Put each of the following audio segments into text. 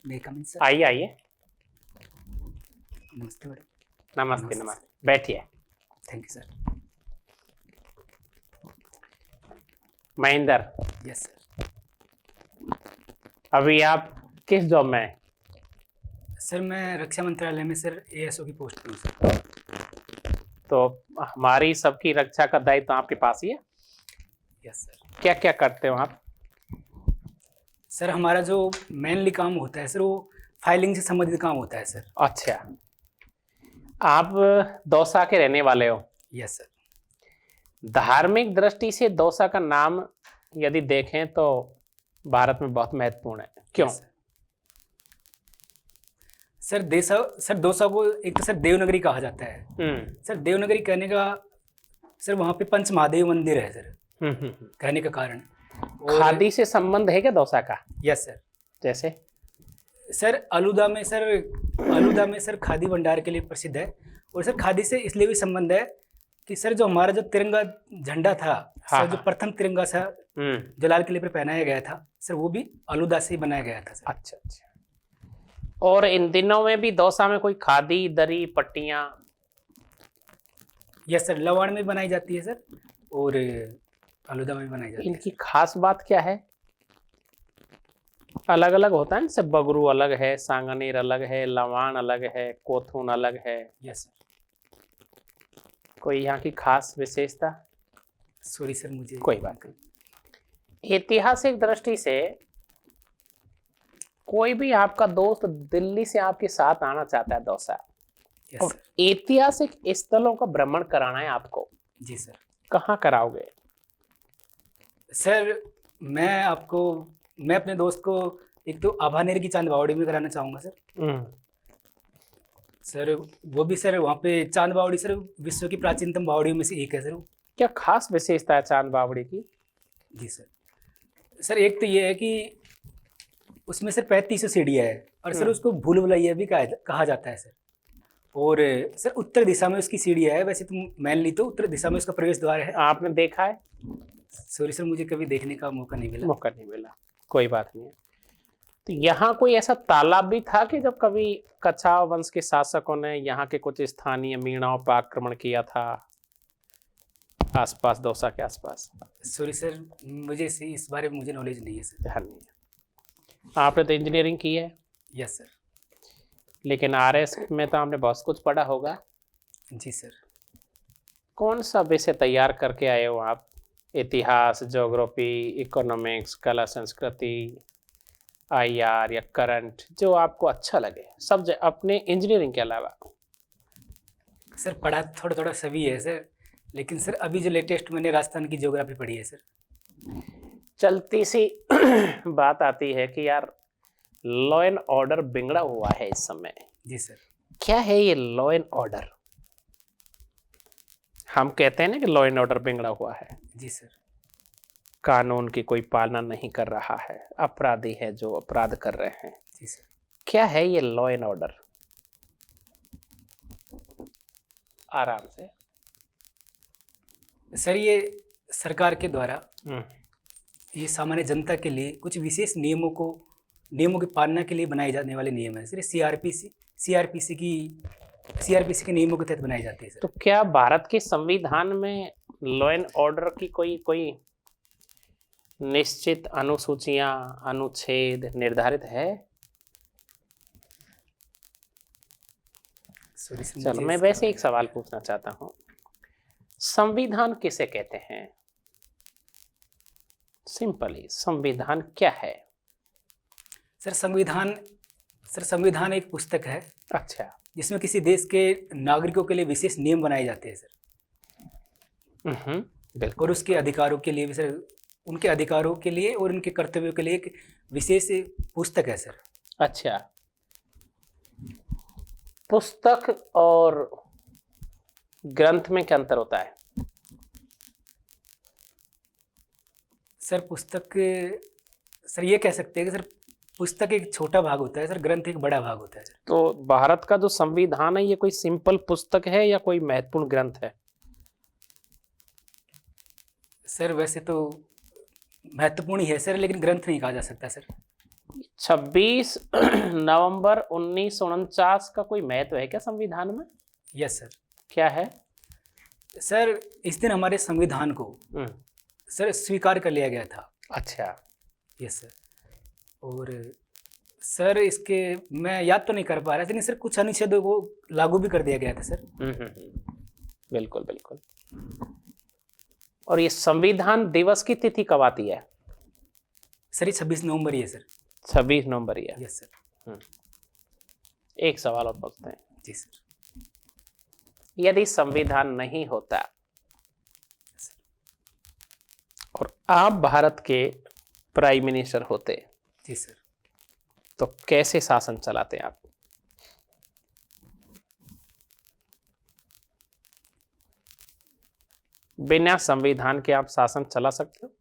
मे कम इन sir. आइए आइए। नमस्ते मैडम। नमस्ते नमस्ते, बैठिए। Thank you sir. Mahendra, yes sir. अभी आप किस जॉब में हैं? सर मैं रक्षा मंत्रालय में सर एएसओ की पोस्ट पर हूँ सर। तो हमारी सबकी रक्षा का दायित्व आपके पास ही है। Yes sir. क्या क्या करते हो आप? सर हमारा जो मेनली काम होता है सर वो फाइलिंग से संबंधित काम होता है सर। अच्छा, आप दौसा के रहने वाले हो। Yes sir. धार्मिक दृष्टि से दौसा का नाम यदि देखें तो भारत में बहुत महत्वपूर्ण है, क्यों? Yes, सर सर दौसा को एक तो सर देवनगरी कहा जाता है। सर देवनगरी कहने का सर वहाँ पे पंच महादेव मंदिर है सर। कहने का कारण खादी से संबंध है क्या दौसा का? Yes sir. जैसे सर आलूदा में सर खादी भंडार के लिए प्रसिद्ध है। और सर खादी से इसलिए भी संबंध है कि सर जो हमारा जो तिरंगा झंडा था, हाँ, सर जो प्रथम तिरंगा था जो लाल किले पर पहनाया गया था सर, वो भी आलूदा से ही बनाया गया था सर। अच्छा अच्छा। और इन दिनों में भी दौसा में कोई खादी दरी पट्टियां? यस सर, लवाड़ में बनाई जाती है सर और आलूदा में बनाई जाती है। इनकी खास बात क्या है? अलग अलग होता है ना, सब बगरू अलग है, सांगनेर अलग है, लवाण अलग है, कोथून अलग है। Yes sir. कोई यहाँ की खास विशेषता? सॉरी सर, मुझे कोई बात नहीं। ऐतिहासिक दृष्टि से कोई भी आपका दोस्त दिल्ली से आपके साथ आना चाहता है दौसा, और ऐतिहासिक स्थलों का भ्रमण कराना है आपको, जी सर, कहाँ कराओगे? सर मैं अपने दोस्त को एक तो आभानेर की चांद बावड़ी में कराना चाहूंगा सर। सर वो भी सर वहाँ पे चांद बावड़ी सर विश्व की प्राचीनतम बावड़ियों में से एक है सर। क्या खास विशेषता है चांद बावड़ी की? जी सर। सर एक तो ये है कि उसमें सर 3500 सीढ़ियाँ है और सर उसको भूल भुलैया भी कहा जाता है सर। और सर उत्तर दिशा में उसकी सीढ़ियाँ है, वैसे तो मेनली तो उत्तर दिशा में उसका प्रवेश द्वार है। आपने देखा है? सॉरी सर, मुझे कभी देखने का मौका नहीं मिला। कोई बात नहीं है। तो यहाँ कोई ऐसा तालाब भी था कि जब कभी कछाव वंश के शासकों ने यहाँ के कुछ स्थानीय मीणाओं पर आक्रमण किया था, आसपास दौसा के आसपास? सॉरी सर, मुझे इस बारे में मुझे नॉलेज नहीं है सर। ध्यान नहीं है। आपने तो इंजीनियरिंग की है। Yes sir. लेकिन आरएस में तो आपने बहुत कुछ पढ़ा होगा। जी सर। कौन सा विषय तैयार करके आए हो आप? इतिहास, ज्योग्राफी, इकोनॉमिक्स, कला संस्कृति, आईआर या करंट, जो आपको अच्छा लगे सब अपने इंजीनियरिंग के अलावा? सर पढ़ा थोड़ा थोड़ा सभी है सर, लेकिन सर अभी जो लेटेस्ट मैंने राजस्थान की ज्योग्राफी पढ़ी है सर। चलती सी बात आती है कि यार लॉ एंड ऑर्डर बिगड़ा हुआ है इस समय। जी सर। क्या है ये लॉ एंड ऑर्डर? हम कहते हैं ना कि लॉ एंड ऑर्डर बिगड़ा हुआ है। जी सर। कानून की कोई पालना नहीं कर रहा है, अपराधी है जो अपराध कर रहे हैं। जी सर। क्या है ये लॉ एंड ऑर्डर? आराम से। सर ये सरकार के द्वारा ये सामान्य जनता के लिए कुछ विशेष नियमों की पालना के लिए बनाए जाने वाले नियम है सर। सीआरपीसी के नियमों के तहत बनाए जाते हैं सर। तो क्या भारत के संविधान में लॉ एंड ऑर्डर की कोई निश्चित अनुसूचियां, अनुच्छेद निर्धारित है? चलो मैं वैसे एक सवाल पूछना चाहता हूं, संविधान किसे कहते हैं? सिंपली, संविधान क्या है? सर संविधान एक पुस्तक है। अच्छा। जिसमें किसी देश के नागरिकों के लिए विशेष नियम बनाए जाते हैं सर। बिल्कुल। और उसके अधिकारों के लिए भी सर, उनके अधिकारों के लिए और उनके कर्तव्यों के लिए एक विशेष पुस्तक है सर। अच्छा, पुस्तक और ग्रंथ में क्या अंतर होता है? सर पुस्तक, सर ये कह सकते हैं कि सर पुस्तक एक छोटा भाग होता है सर, ग्रंथ एक बड़ा भाग होता है सर। तो भारत का जो संविधान है ये कोई सिंपल पुस्तक है या कोई महत्वपूर्ण ग्रंथ है? सर वैसे तो महत्वपूर्ण ही है सर, लेकिन ग्रंथ नहीं कहा जा सकता सर। 26 नवंबर 1949 का कोई महत्व है क्या संविधान में? Yes sir. क्या है? सर इस दिन हमारे संविधान को हम्म, सर स्वीकार कर लिया गया था। अच्छा। Yes sir. और सर इसके मैं याद तो नहीं कर पा रहा, लेकिन सर कुछ अनुच्छेदों को लागू भी कर दिया गया था सर। बिल्कुल बिल्कुल। और ये संविधान दिवस की तिथि कब आती है? सर ये 26 नवंबर ही है सर। 26 नवंबर ही है। Yes sir. एक सवाल और पूछते हैं, जी सर। यदि संविधान नहीं होता और आप भारत के प्राइम मिनिस्टर होते जी सर। तो कैसे शासन चलाते आप? बिना संविधान के आप शासन चला सकते हो?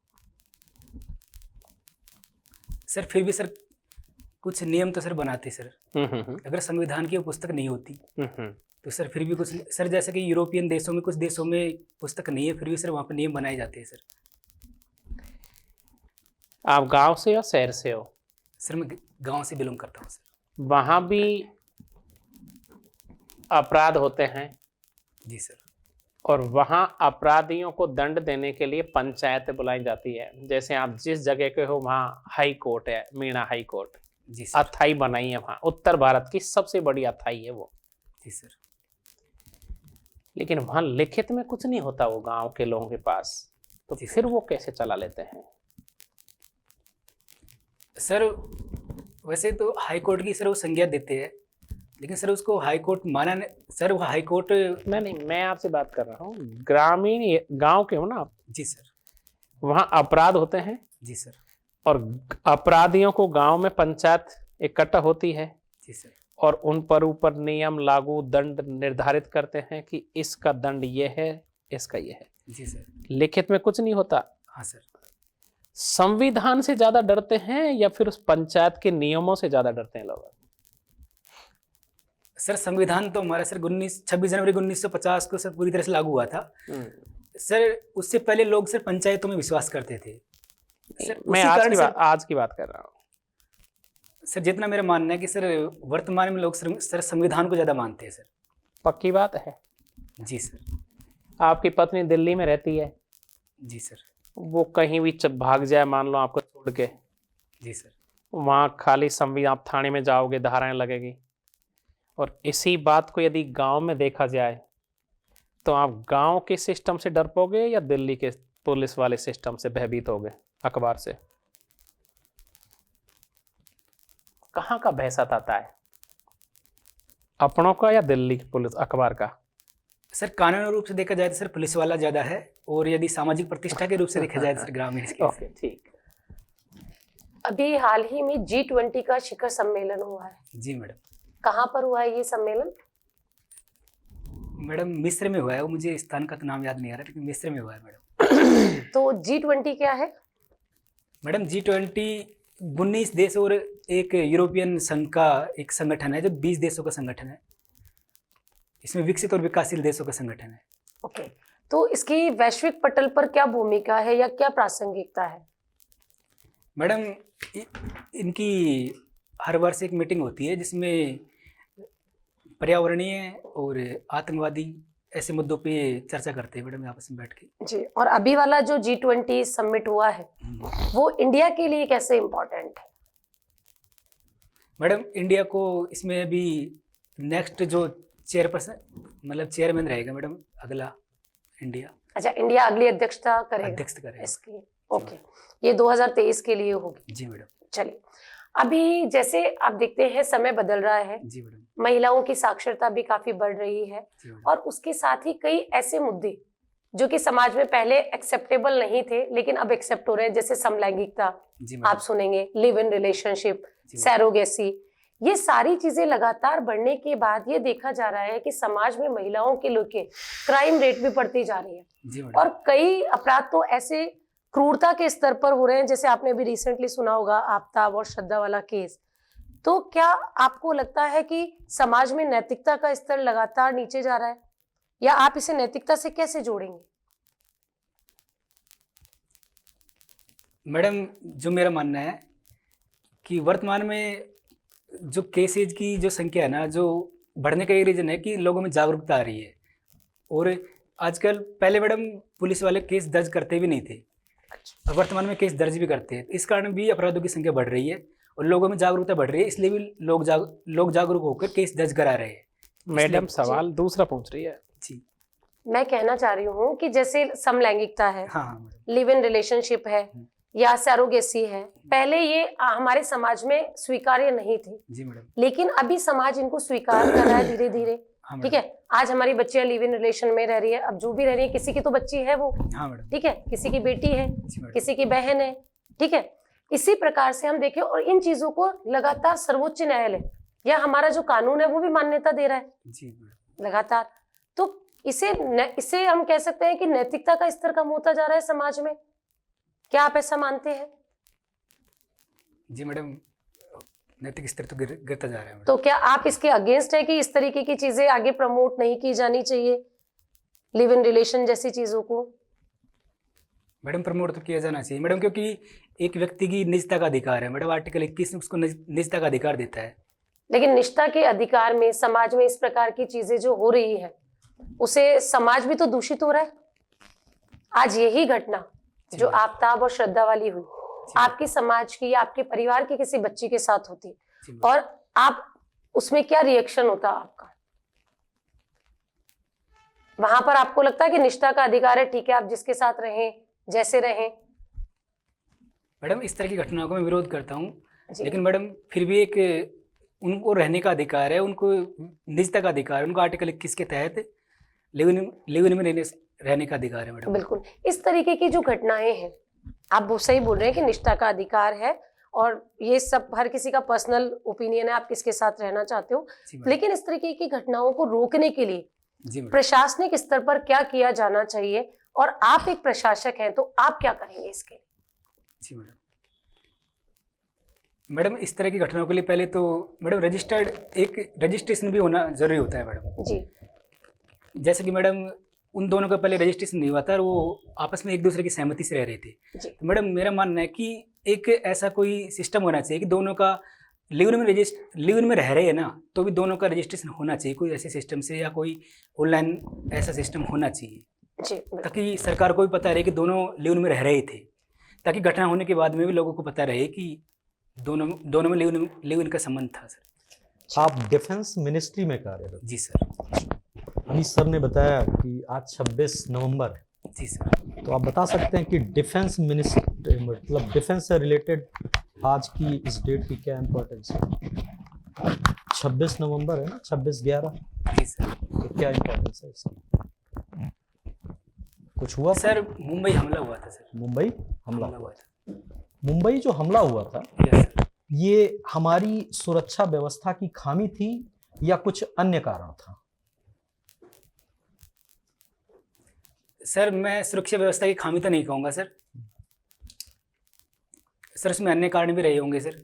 सर फिर भी सर कुछ नियम तो सर बनाते सर। अगर संविधान की वो पुस्तक नहीं होती तो सर फिर भी कुछ सर, जैसे कि यूरोपियन देशों में कुछ देशों में पुस्तक नहीं है, फिर भी सर वहाँ पर नियम बनाए जाते हैं सर। आप गांव से हो शहर से हो? सर मैं गांव से बिलोंग करता हूँ सर। वहां भी अपराध होते हैं जी सर। और वहां अपराधियों को दंड देने के लिए पंचायतें बुलाई जाती है। जैसे आप जिस जगह के हो वहां हाई कोर्ट है, मीणा हाई कोर्ट। जी सर। अथाई बनाई है वहां, उत्तर भारत की सबसे बड़ी अथाई है वो। जी सर। लेकिन वहां लिखित में कुछ नहीं होता वो गांव के लोगों के पास, तो जी फिर वो कैसे चला लेते हैं? सर वैसे तो हाई कोर्ट की सर वो संज्ञा देते हैं, लेकिन सर उसको हाई कोर्ट माना नहीं सर। वो हाई कोर्ट नहीं, मैं आपसे बात कर रहा हूँ ग्रामीण गांव के हो ना आप? जी सर। वहां अपराध होते हैं जी सर। और अपराधियों को गांव में पंचायत इकट्ठा होती है जी सर। और उन पर ऊपर नियम लागू दंड निर्धारित करते हैं कि इसका दंड ये है, इसका ये है। जी सर। लिखित में कुछ नहीं होता। हाँ सर। संविधान से ज्यादा डरते हैं या फिर उस पंचायत के नियमों से ज्यादा डरते हैं लोग? सर संविधान तो हमारा सर 26 जनवरी 1950 को सर पूरी तरह से लागू हुआ था सर। उससे पहले लोग सर पंचायतों में विश्वास करते थे सर। मैं आज की बात कर रहा हूँ सर। जितना मेरा मानना है कि सर वर्तमान में लोग सर संविधान को ज्यादा मानते हैं सर। पक्की बात है? जी सर। आपकी पत्नी दिल्ली में रहती है, जी सर। वो कहीं भी भाग जाए मान लो आपको छोड़ के, जी सर। वहां खाली संविधान, आप थाने में जाओगे धाराएं लगेगी। और इसी बात को यदि गांव में देखा जाए तो आप गांव के सिस्टम से डर पाओगे या दिल्ली के पुलिस वाले सिस्टम से भयभीत होगे, अखबार से? कहाँ का भय सताता है, अपनों का या दिल्ली की पुलिस अखबार का? सर कानूनी रूप से देखा जाए तो सर पुलिस वाला ज्यादा है, और यदि सामाजिक प्रतिष्ठा के रूप से देखा जाए तो सर ग्रामीण के। ओके ठीक। अभी हाल ही में G20 का शिखर सम्मेलन हुआ है। जी मैडम। कहाँ पर हुआ है ये सम्मेलन? मैडम मिस्र में हुआ है, वो मुझे स्थान का तो नाम याद नहीं आ रहा, लेकिन मिस्र में हुआ है मैडम। तो G20 क्या है? मैडम G20 19 देश और एक यूरोपियन संघ का एक संगठन है, जो 20 देशों का संगठन है। इसमें विकसित और विकासशील देशों का संगठन है। ओके, तो इसकी वैश्विक पटल पर क्या भूमिका है या क्या प्रासंगिकता है? मैडम इनकी हर वर्ष एक मीटिंग होती है जिसमें पर्यावरणीय और आतंकवादी ऐसे मुद्दों पे चर्चा करते हैं मैडम आपस में बैठ के। जी, और अभी वाला जो G20 समिट हुआ है वो इंडिया के लिए कैसे इम्पोर्टेंट है? मैडम इंडिया को इसमें अभी नेक्स्ट जो चेयरपर्सन मतलब चेयरमैन रहेगा मैडम अगला इंडिया। अच्छा, इंडिया अगली अध्यक्षता करेगा अध्यक्ष करेगा इसकी। ओके, ये 2023 के लिए होगी। जी मैडम। चलिए, अभी जैसे आप देखते हैं समय बदल रहा है, जी मैडम। महिलाओं की साक्षरता भी काफी बढ़ रही है, जी मैडम। और उसके साथ ही कई ऐसे मुद्दे जो कि समाज में पहले एक्सेप्टेबल नहीं थे लेकिन अब एक्सेप्ट हो रहे हैं, जैसे समलैंगिकता जी आप मैडम। सुनेंगे, लिव इन रिलेशनशिप, जी मैडम। सैरोगेसी। ये सारी चीजें लगातार बढ़ने के बाद ये देखा जा रहा है कि समाज में महिलाओं के लेके क्राइम रेट भी बढ़ती जा रही है, जी मैडम। और कई अपराध तो ऐसे क्रूरता के स्तर पर हो रहे हैं, जैसे आपने अभी रिसेंटली सुना होगा आफ्ताब और श्रद्धा वाला केस। तो क्या आपको लगता है कि समाज में नैतिकता का स्तर लगातार नीचे जा रहा है, या आप इसे नैतिकता से कैसे जोड़ेंगे? मैडम जो मेरा मानना है कि वर्तमान में जो केसेज की जो संख्या है ना, जो बढ़ने का ये रीज़न है कि लोगों में जागरूकता आ रही है। और आजकल पहले मैडम पुलिस वाले केस दर्ज करते भी नहीं थे, अब वर्तमान में केस दर्ज भी करते हैं। इस कारण भी अपराधों की संख्या बढ़ रही है और लोगों में जागरूकता बढ़ रही है, इसलिए भी लोग जागरूक होकर केस दर्ज करा रहे हैं। मैडम सवाल दूसरा पूछ रही है। जी मैं कहना चाह रही हूँ कि जैसे समलैंगिकता है, हाँ हाँ मैडम। लिव इन रिलेशनशिप है या सैरोगेसी है, पहले ये हमारे समाज में स्वीकार्य नहीं थी, जी मैडम। लेकिन अभी समाज इनको स्वीकार कर रहा है धीरे धीरे। हाँ ठीक मैडम। है, आज हमारी बच्चियां लिव इन रिलेशन में रह रही है, अब जो भी रह रही है, किसी की तो बच्ची है वो, हाँ मैडम। ठीक है, किसी की बेटी है, जी मैडम। किसी की बहन है, ठीक है। इसी प्रकार से हम देखें, और इन चीजों को लगातार सर्वोच्च न्यायालय या हमारा जो कानून है वो भी मान्यता दे रहा है जी मैडम। लगातार। तो इसे हम कह सकते हैं कि नैतिकता का स्तर कम होता जा रहा है समाज में। क्या आप ऐसा मानते हैं? जी मैडम, नैतिक स्तर तो गिरता जा रहा है मैडम। तो क्या आप इसके अगेंस्ट है कि इस तरीके की चीजें आगे प्रमोट नहीं की जानी चाहिए, लिव इन रिलेशन जैसी चीजों को? मैडम प्रमोट तो किया जाना चाहिए मैडम, क्योंकि एक व्यक्ति की निजता का अधिकार है मैडम। आर्टिकल 21 उसको निजता का अधिकार देता है। लेकिन निष्ठा के अधिकार में समाज में इस प्रकार की चीजें जो हो रही है, उसे समाज भी तो दूषित हो रहा है। आज यही घटना जो आफताब और श्रद्धा वाली हुई, आपकी समाज की या आपके परिवार की किसी बच्ची के साथ होती और आप उसमें क्या रिएक्शन होता आपका? वहां पर आपको लगता है कि निष्ठा का अधिकार है, ठीक है, आप जिसके साथ रहें, जैसे रहें? मैडम इस तरह की घटनाओं को मैं विरोध करता हूँ, लेकिन मैडम फिर भी एक उनको रहने का अधिकार है, उनको निजता का अधिकार है, उनको आर्टिकल 21 के तहत लिव इन में रहने का अधिकार है मैडम। बिल्कुल। इस तरीके की जो घटनाएं हैं, आप वो सही बोल रहे हैं कि निष्ठा का अधिकार है और ये सब हर किसी का पर्सनल ओपिनियन है, आप किसके साथ रहना चाहते हो, लेकिन इस तरीके की घटनाओं को रोकने के लिए प्रशासनिक स्तर पर क्या किया जाना चाहिए, और आप एक प्रशासक हैं तो आप क्या करेंगे इसके लिए? जी मैडम। मैडम इस तरह की घटनाओं के लिए पहले तो मैडम रजिस्ट्रेशन भी होना जरूरी होता है मैडम। जी। जैसे कि मैडम उन दोनों का पहले रजिस्ट्रेशन नहीं हुआ था और वो आपस में एक दूसरे की सहमति से रह रहे थे। तो मैडम मेरा मानना है कि एक ऐसा कोई सिस्टम होना चाहिए कि दोनों का लिव इन में रह रहे हैं ना, तो भी दोनों का रजिस्ट्रेशन होना चाहिए कोई ऐसे सिस्टम से, या कोई ऑनलाइन ऐसा सिस्टम होना चाहिए जी, ताकि सरकार को भी पता रहे कि दोनों लिव इन में रह रहे थे, ताकि घटना होने के बाद में भी लोगों को पता रहे कि दोनों में लिव इन का संबंध था। सर आप डिफेंस मिनिस्ट्री में कार्यरत? जी सर। अनीस सर ने बताया कि आज 26 नवंबर है। जी सर। तो आप बता सकते हैं कि डिफेंस मिनिस्ट्री मतलब डिफेंस से रिलेटेड आज की इस डेट की क्या इम्पोर्टेंस है? 26 नवंबर है ना, 26/11। जी सर। तो क्या इम्पोर्टेंस है इसकी? कुछ हुआ सर? मुंबई हमला हुआ था सर। मुंबई हमला हुआ था। मुंबई जो हमला हुआ था, यस सर। ये हमारी सुरक्षा व्यवस्था की खामी थी या कुछ अन्य कारण था? सर मैं सुरक्षा व्यवस्था की खामी तो नहीं कहूँगा सर। सर उसमें अन्य कारण भी रहे होंगे सर।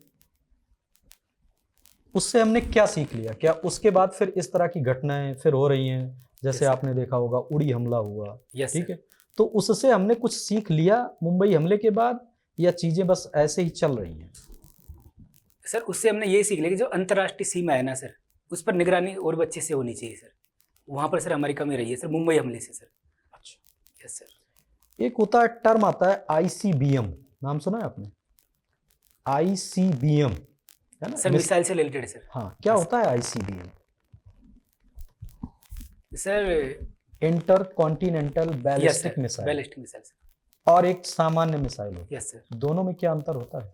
उससे हमने क्या सीख लिया? क्या उसके बाद फिर इस तरह की घटनाएं फिर हो रही हैं? जैसे आपने देखा होगा उड़ी हमला हुआ, ठीक है, तो उससे हमने कुछ सीख लिया मुंबई हमले के बाद, या चीजें बस ऐसे ही चल रही हैं? सर उससे हमने ये सीख लिया कि जो अंतर्राष्ट्रीय सीमा है ना सर, उस पर निगरानी और अच्छे से होनी चाहिए सर। वहाँ पर सर हमारी कमी रही है सर मुंबई हमले से सर। अच्छा। Yes sir. एक होता है टर्म आता है ICBM, नाम सुना है आपने? ICBM है ना सर, मिसाइल से रिलेटेड सर। हाँ, क्या होता है ICBM? Sir inter continental ballistic missile. Ballistic missile और एक सामान्य मिसाइल होती है। Yes sir. दोनों में क्या अंतर होता है?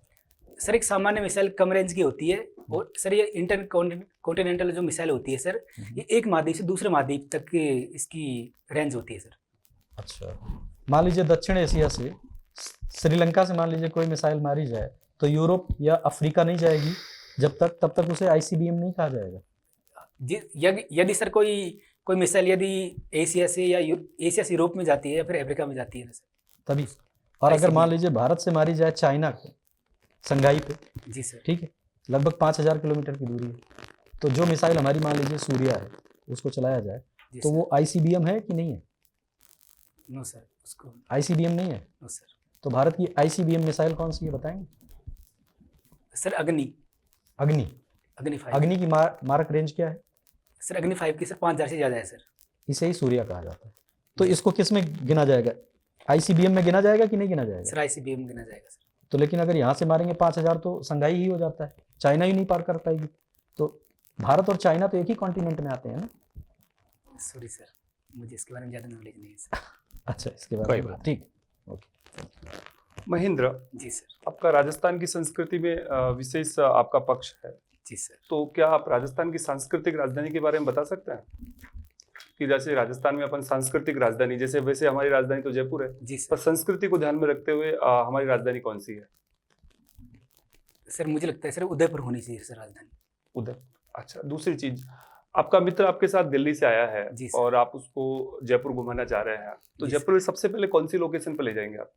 सर एक सामान्य मिसाइल कम रेंज की होती है, और सर ये इंटर कॉन्टिनेंटल जो मिसाइल होती है सर, ये एक महाद्वीप से दूसरे महाद्वीप तक इसकी रेंज होती है सर। अच्छा, मान लीजिए दक्षिण एशिया से, श्रीलंका से मान लीजिए कोई मिसाइल मारी जाए तो यूरोप या अफ्रीका नहीं जाएगी तब तक उसे ICBM नहीं कहा जाएगा। यदि सर कोई मिसाइल यदि एशिया से यूरोप में जाती है या फिर अफ्रीका में जाती है ना सर, तभी। और अगर मान लीजिए भारत से मारी जाए चाइना को, संघाई पे, जी सर, ठीक है, लगभग 5000 किलोमीटर की दूरी है, तो जो मिसाइल हमारी मान लीजिए सूर्या है उसको चलाया जाए तो वो ICBM है कि नहीं है? नो सर, उसको ICBM नहीं है। No sir. तो भारत की ICBM मिसाइल कौन सी है बताएंगे? सर अग्नि अग्नि। अग्नि 5 अग्नि की मार्क रेंज क्या है? सर अग्नि 5 की सर 5000 से ज़्यादा है सर। इसे ही सूर्या कहा जाता है। तो इसको किस में गिना जाएगा? ICBM में गिना जाएगा कि नहीं गिना जाएगा? सर ICBM गिना जाएगा सर। तो लेकिन अगर यहाँ से मारेंगे 5000 तो संघाई ही हो जाता है, चाइना ही नहीं पार कर पाएगी। तो भारत और चाइना तो एक ही कॉन्टिनेंट में आते हैं ना। सॉरी सर, मुझे इसके बारे में ज़्यादा नॉलेज नहीं है सर। अच्छा, इसके बारे कोई में बात ठीक, ओके। महेंद्र, जी सर। आपका राजस्थान की संस्कृति में विशेष आपका पक्ष है, जी सर। तो क्या आप राजस्थान की सांस्कृतिक राजधानी के बारे में बता सकते हैं? कि जैसे राजस्थान में अपन सांस्कृतिक राजधानी, जैसे वैसे हमारी राजधानी तो जयपुर है, जी पर सर। संस्कृति को ध्यान में रखते हुए हमारी राजधानी कौन सी है? सर मुझे लगता है सर उदयपुर होनी चाहिए सर राजधानी। उदय। अच्छा, दूसरी चीज, आपका मित्र आपके साथ दिल्ली से आया है जी सर। और आप उसको जयपुर घुमाना चाह रहे हैं, तो जी जयपुर में सबसे पहले कौन सी लोकेशन पर ले जाएंगे आप?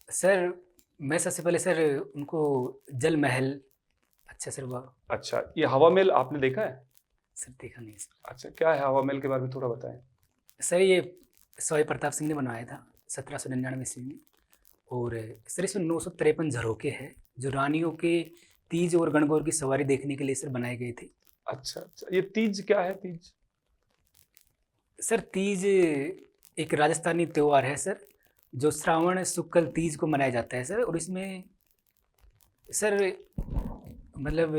सर मैं सबसे पहले सर उनको जल महल, अच्छा सर वाह। अच्छा, ये हवा महल आपने देखा है? सर देखा नहीं सर। अच्छा, क्या है हवा महल के बारे में थोड़ा बताएं। सर ये सवाई प्रताप सिंह ने बनवाया था 1799 ईस्वी में। और सर इसमें 953 झरोखे हैं जो रानियों के तीज और गणगौर की सवारी देखने के लिए सर बनाए गए थे। अच्छा अच्छा, ये तीज क्या है? तीज सर तीज एक राजस्थानी त्योहार है सर, जो श्रावण शुक्ल तीज को मनाया जाता है सर। और इसमें सर मतलब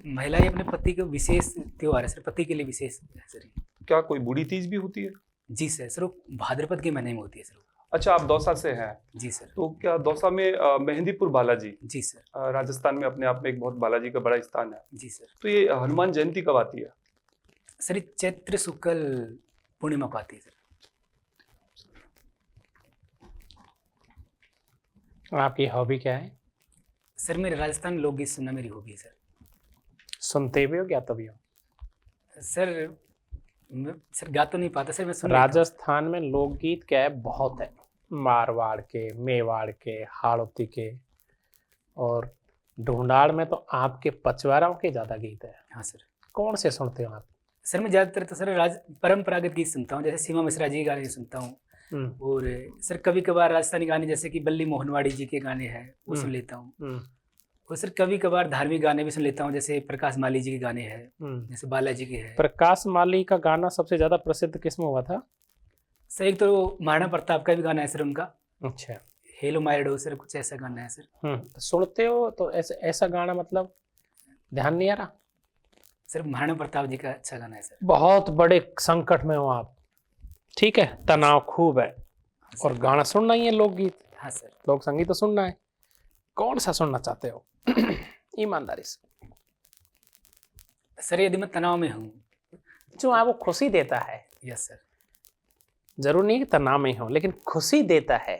महिलाएं अपने पति के विशेष त्योहार है सर, पति के लिए विशेष है सर ये। क्या कोई बूढ़ी तीज भी होती है? जी सर वो भाद्रपद के महीने में होती है सर। अच्छा, आप दौसा से हैं, जी सर। तो क्या दौसा में मेहंदीपुर बालाजी जी सर। राजस्थान में अपने आप में एक बहुत बालाजी का बड़ा स्थान है, जी सर। तो ये हनुमान जयंती कब आती है? सर ये चैत्र शुक्ल पूर्णिमा को आती है सर। आपकी हॉबी क्या है? सर मेरे राजस्थान लोकगीत सुनना मेरी हॉबी है सर। सुनते भी हो गाते भी हो? सर सर गा तो नहीं पाता सर, मैं सुन लेता हूँ। राजस्थान में लोकगीत क्या है, बहुत है। मारवाड़ के, मेवाड़ के, हाड़ौती के, और ढूंढाड़ में तो आपके पचवाराओं के ज़्यादा गीत है। हाँ सर। कौन से सुनते हो आप? सर मैं ज़्यादातर तो सर परंपरागत गीत सुनता हूँ, जैसे सीमा मिश्रा जी के गाने सुनता हूँ। और सर कभी कभार राजस्थानी गाने जैसे कि बल्ली मोहनवाड़ी जी के गाने हैं वो सुन लेता हूँ। और सर कभी कभार धार्मिक गाने भी सुन लेता हूँ, जैसे प्रकाश माली जी के गाने हैं, जैसे बालाजी के हैं। प्रकाश माली का गाना सबसे ज़्यादा प्रसिद्ध किस में हुआ था? सर एक तो महाराणा प्रताप का भी गाना है सर उनका, अच्छा। हेलो मायडो सर, कुछ ऐसा गाना है सर। तो सुनते हो तो ऐसा गाना, मतलब ध्यान नहीं आ रहा? सर महाराणा प्रताप जी का अच्छा गाना है सर। बहुत बड़े संकट में हो आप, ठीक है, तनाव खूब है, और गाना सुनना ही है, लोकगीत। हाँ सर। लोक संगीत तो सुनना है। कौन सा सुनना चाहते हो? ईमानदारी से। सर यदि मैं तनाव में हूँ, जो आपको खुशी देता है। Yes sir. जरूर नहीं कि तनाव में हो, लेकिन खुशी देता है।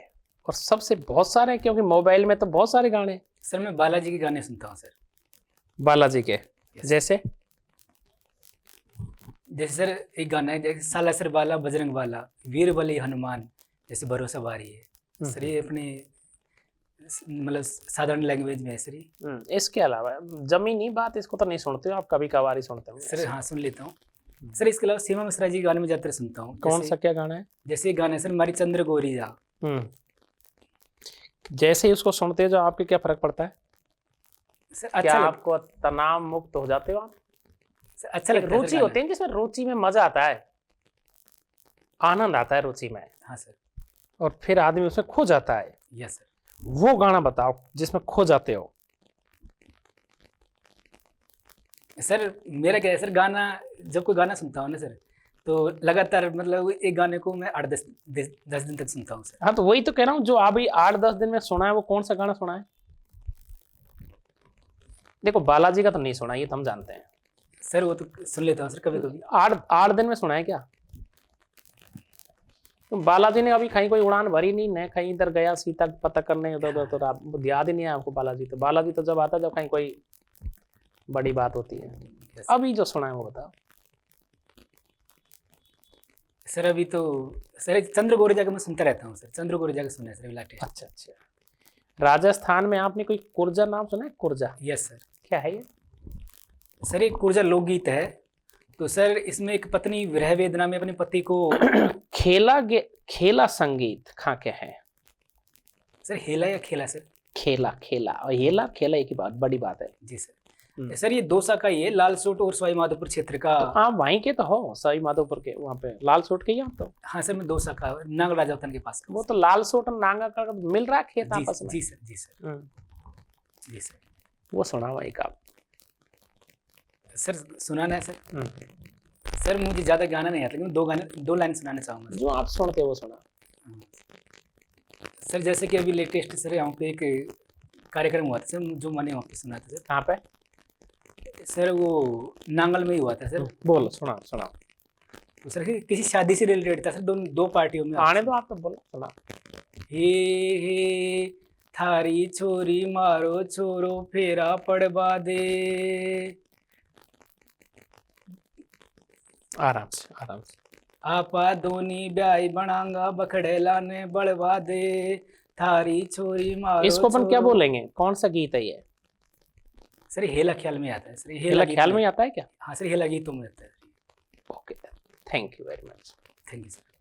और सबसे बहुत सारे, क्योंकि मोबाइल में तो बहुत सारे गाने हैं। सर मैं बालाजी के गाने सुनता हूँ सर। बालाजी के जैसे सर एक गाना है जैसे साला सर बाला बजरंग वाला वीर बली हनुमान जैसे भरोसा बारी है सर। ये अपने मतलब साधारण लैंग्वेज में है सर ये। इसके अलावा जमीनी बात इसको तो नहीं सुनते हो आप, कभी कभार ही सुनते हो? सर हाँ सुन लेता हूँ सर। इसके अलावा सीमा मिश्रा जी के गाने में ज़्यादातर सुनता हूँ। कौन सा, क्या गाना है? जैसे गाना है सर मारी चंद्र गोरी जा। जैसे ही उसको सुनते हो जो आपके क्या फर्क पड़ता है? सर क्या अच्छा आपको तनाव मुक्त हो जाते हो आप? अच्छा लगता है। रुचि होती है जिसमें रुचि में मजा आता है, आनंद आता है रुचि में। हाँ सर। और फिर आदमी उसमें खो जाता है। Yes sir. वो गाना बताओ जिसमें खो जाते हो। सर मेरा क्या है सर, गाना जब कोई गाना सुनता हूँ ना सर, तो लगातार मतलब एक गाने को मैं 8-10 दिन तक सुनता हूँ सर। हाँ तो वही तो कह रहा हूँ, जो अभी 8-10 दिन में सुना है वो कौन सा गाना सुना है? देखो बालाजी का तो नहीं सुना, ये तो हम जानते हैं सर। वो तो सुन लेता हूँ सर कभी कभी। 8 दिन में सुना है क्या? तो बालाजी ने अभी कहीं कोई उड़ान भरी नहीं, न कहीं इधर गया सीता पता करने उधर उधर, तो आप याद ही नहीं है आपको बालाजी। तो बालाजी तो जब आता है जब कहीं कोई बड़ी बात होती है। अभी जो सुना है वो बताओ सर। अभी तो सर चंद्र गोरे जाके मैं सुनता रहता हूँ सर। चंद्र गोरे जाके सुना है सर लाटे। अच्छा अच्छा। राजस्थान में आपने कोई कुर्जा नाम सुना है? कुर्जा? Yes sir. क्या है ये? सर एक कुर्जा लोकगीत है। तो सर इसमें एक पत्नी विरह वेदना में अपने पति को खेला संगीत खा के है सर। हेला या खेला सर? खेला खेला और हेला खेला एक ही बात, बड़ी बात है। जी सर। सर ये दौसा का ही है, लालसोट और सवाई माधोपुर क्षेत्र का। तो आप वहीं के तो हो, सवाई माधोपुर के वहाँ पे लाल सोट के ही आप तो। हाँ सर, मैं दौसा का, नांग राजवतन के पास का। वो तो लाल सोट और नांगा का मिल रहा है खेत जी आपस में। जी सर, जी सर, हम्म, जी सर। वो सुना वही का। सर सुनाना है सर। सर मुझे ज़्यादा गाना नहीं आता, लेकिन दो लाइन सुनाना चाहूँगा। जो आप सुनते वो सुना। सर जैसे कि अभी लेटेस्ट सर यहाँ पे एक कार्यक्रम हुआ था सर, जो मैंने वहाँ पे सुना था सर। कहाँ पे? सर वो नांगल में ही हुआ था सर। बोलो, सुना सुना। तो सर किसी शादी से रिलेटेड था सर, दो पार्टियों में। आने दो, आप तो बोलो, सुना। हे थारी छोरी मारो छोरो फेरा पड़वा दे। आराम से आराम से। आपा दोनी ब्याई बनांगा बखड़ेला ने बढ़वा दे, थारी छोरी मारो। इसको अपन क्या छोरो। बोलेंगे? कौन सा गीत है ये? सर हेला ख्याल में आता है सर। हेला ख्याल में आता है क्या? हाँ सर, हेला गीतों में आता है। Okay, thank you very much. Thank you sir.